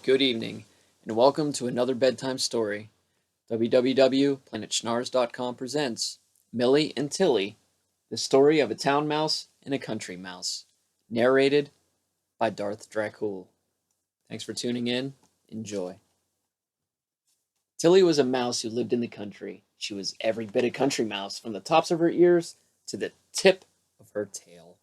Good evening, and welcome to another bedtime story. www.planetschnars.com presents Millie and Tilly, the story of a town mouse and a country mouse. Narrated by Darth Dracul. Thanks for tuning in. Enjoy. Tilly was a mouse who lived in the country. She was every bit a country mouse, from the tops of her ears to the tip of her tail.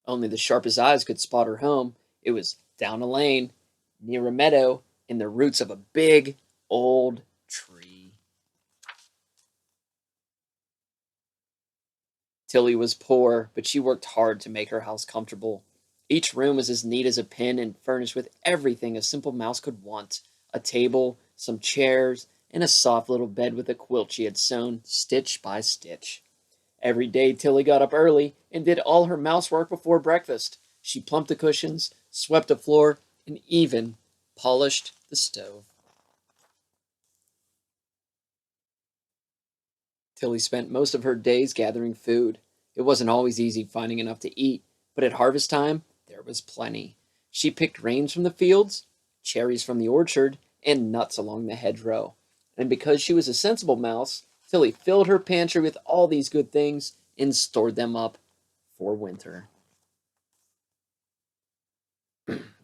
Only the sharpest eyes could spot her home. It was down a lane, near a meadow, in the roots of a big, old tree. Tilly was poor, but she worked hard to make her house comfortable. Each room was as neat as a pin and furnished with everything a simple mouse could want: a table, some chairs, and a soft little bed with a quilt she had sewn stitch by stitch. Every day Tilly got up early and did all her mouse work before breakfast. She plumped the cushions, swept the floor, and even polished the stove. Tilly spent most of her days gathering food. It wasn't always easy finding enough to eat, but at harvest time there was plenty. She picked rains from the fields, cherries from the orchard, and nuts along the hedgerow. And because she was a sensible mouse, Tilly filled her pantry with all these good things and stored them up for winter.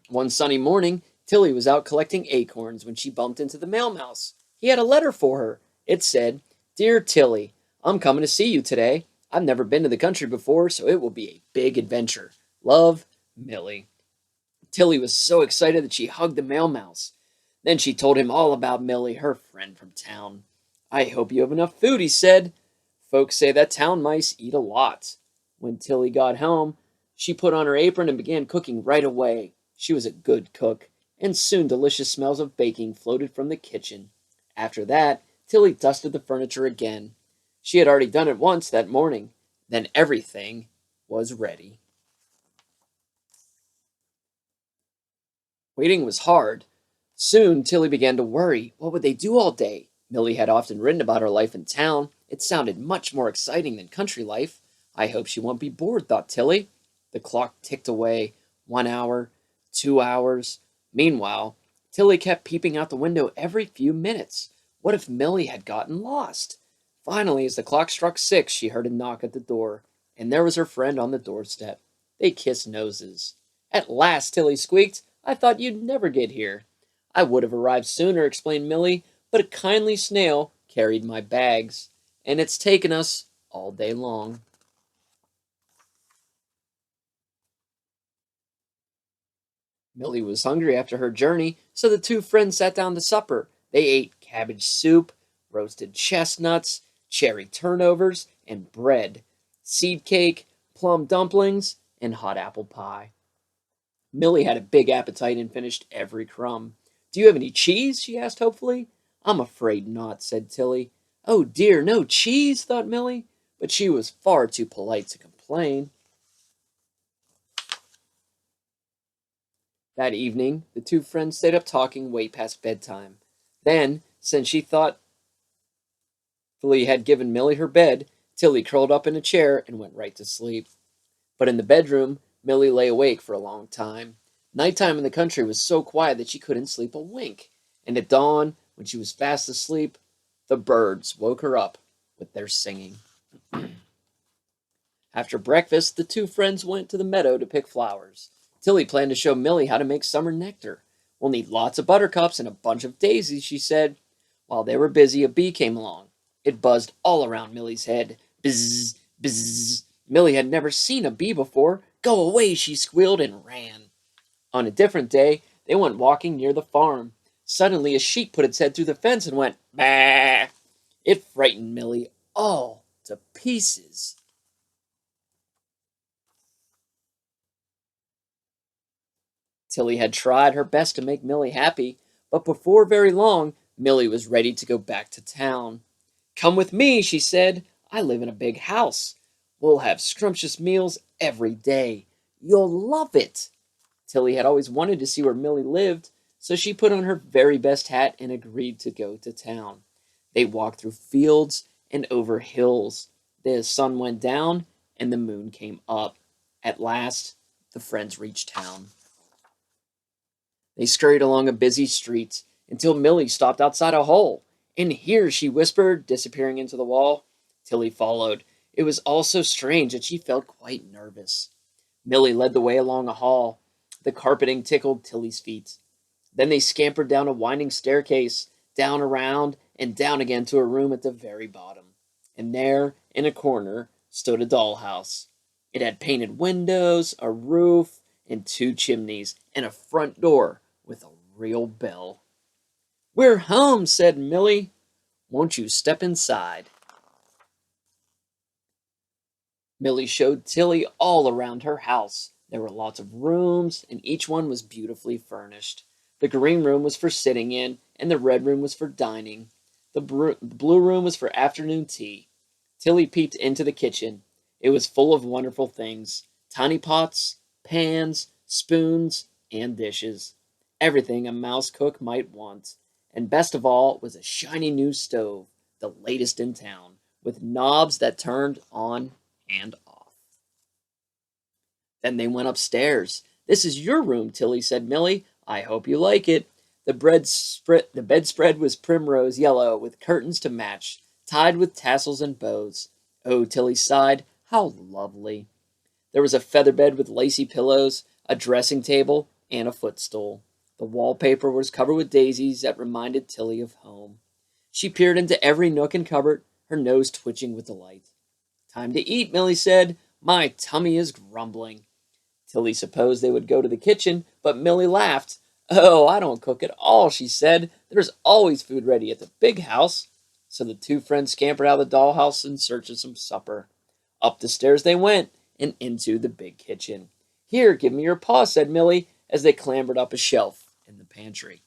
One sunny morning, Tilly was out collecting acorns when she bumped into the mail mouse. He had a letter for her. It said, "Dear Tilly, I'm coming to see you today. I've never been to the country before, so it will be a big adventure. Love, Millie." Tilly was so excited that she hugged the mail mouse. Then she told him all about Millie, her friend from town. "I hope you have enough food," he said. "Folks say that town mice eat a lot." When Tilly got home, she put on her apron and began cooking right away. She was a good cook, and soon delicious smells of baking floated from the kitchen. After that, Tilly dusted the furniture again. She had already done it once that morning. Then everything was ready. Waiting was hard. Soon Tilly began to worry. What would they do all day? Millie had often written about her life in town. It sounded much more exciting than country life. "I hope she won't be bored," thought Tilly. The clock ticked away. 1 hour, 2 hours. Meanwhile, Tilly kept peeping out the window every few minutes. What if Millie had gotten lost? Finally, as the clock struck 6, she heard a knock at the door, and there was her friend on the doorstep. They kissed noses. "At last," Tilly squeaked. "I thought you'd never get here." "I would have arrived sooner," explained Millie, "but a kindly snail carried my bags, and it's taken us all day long." Millie was hungry after her journey, so the two friends sat down to supper. They ate cabbage soup, roasted chestnuts, cherry turnovers, and bread, seed cake, plum dumplings, and hot apple pie. Millie had a big appetite and finished every crumb. "Do you have any cheese?" she asked hopefully. "I'm afraid not," said Tilly. "Oh dear, no cheese," thought Millie, but she was far too polite to complain. That evening, the two friends stayed up talking way past bedtime. Then, since she thought Tilly had given Millie her bed, Tilly curled up in a chair and went right to sleep. But in the bedroom, Millie lay awake for a long time. Nighttime in the country was so quiet that she couldn't sleep a wink, and at dawn, when she was fast asleep, the birds woke her up with their singing. After breakfast, the two friends went to the meadow to pick flowers. Tilly planned to show Millie how to make summer nectar. "We'll need lots of buttercups and a bunch of daisies," she said. While they were busy, a bee came along. It buzzed all around Millie's head. Bzzz, bzzz. Millie had never seen a bee before. "Go away," she squealed and ran. On a different day, they went walking near the farm. Suddenly, a sheep put its head through the fence and went, "Bah!" It frightened Millie all to pieces. Tilly had tried her best to make Millie happy, but before very long, Millie was ready to go back to town. "Come with me," she said. "I live in a big house. We'll have scrumptious meals every day. You'll love it." Tilly had always wanted to see where Millie lived, so she put on her very best hat and agreed to go to town. They walked through fields and over hills. The sun went down and the moon came up. At last, the friends reached town. They scurried along a busy street until Millie stopped outside a hole. "In here," she whispered, disappearing into the wall. Tilly followed. It was all so strange that she felt quite nervous. Millie led the way along a hall. The carpeting tickled Tilly's feet. Then they scampered down a winding staircase, down around, and down again to a room at the very bottom. And there, in a corner, stood a dollhouse. It had painted windows, a roof, and two chimneys, and a front door with a real bell. "We're home," said Millie. "Won't you step inside?" Millie showed Tilly all around her house. There were lots of rooms, and each one was beautifully furnished. The green room was for sitting in, and the red room was for dining. The blue room was for afternoon tea. Tilly peeped into the kitchen. It was full of wonderful things: tiny pots, pans, spoons, and dishes. Everything a mouse cook might want. And best of all was a shiny new stove, the latest in town, with knobs that turned on and off. Then they went upstairs. "This is your room, Tilly," said Millie. "I hope you like it." The bedspread was primrose yellow, with curtains to match, tied with tassels and bows. "Oh," Tilly sighed, "how lovely." There was a feather bed with lacy pillows, a dressing table, and a footstool. The wallpaper was covered with daisies that reminded Tilly of home. She peered into every nook and cupboard, her nose twitching with delight. "Time to eat," Millie said. "My tummy is grumbling." Tilly supposed they would go to the kitchen, but Millie laughed. "Oh, I don't cook at all," she said. "There's always food ready at the big house." So the two friends scampered out of the dollhouse in search of some supper. Up the stairs they went, and into the big kitchen. "Here, give me your paw," said Millie, as they clambered up a shelf in the pantry.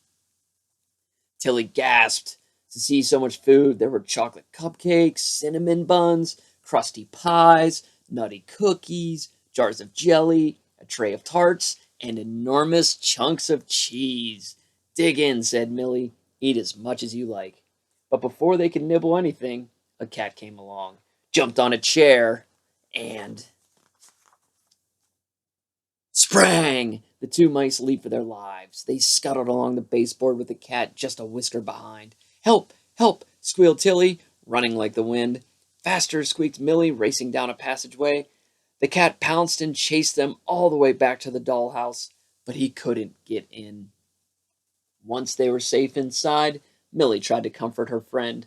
Tilly gasped to see so much food. There were chocolate cupcakes, cinnamon buns, crusty pies, nutty cookies, jars of jelly, a tray of tarts, and enormous chunks of cheese. "Dig in," said Millie. "Eat as much as you like." But before they could nibble anything, a cat came along, jumped on a chair, and sprang! The two mice leaped for their lives. They scuttled along the baseboard with the cat just a whisker behind. "Help! Help!" squealed Tilly, running like the wind. "Faster!" squeaked Millie, racing down a passageway. The cat pounced and chased them all the way back to the dollhouse, but he couldn't get in. Once they were safe inside, Millie tried to comfort her friend.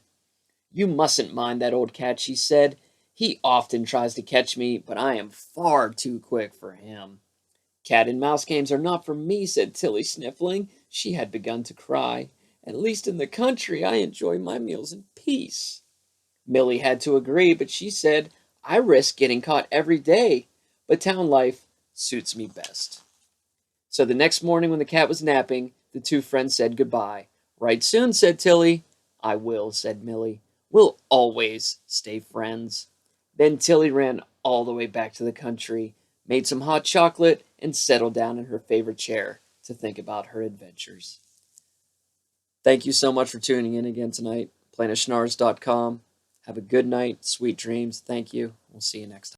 "You mustn't mind that old cat," she said. "He often tries to catch me, but I am far too quick for him." "Cat and mouse games are not for me," said Tilly, sniffling. She had begun to cry. "At least in the country I enjoy my meals in peace." Millie had to agree, but she said, "I risk getting caught every day, but town life suits me best." So the next morning when the cat was napping, the two friends said goodbye. "Right soon," said Tilly. "I will," said Millie. "We'll always stay friends." Then Tilly ran all the way back to the country, made some hot chocolate, and settled down in her favorite chair to think about her adventures. Thank you so much for tuning in again tonight. PlanetSchnars.com. Have a good night, sweet dreams. Thank you. We'll see you next time.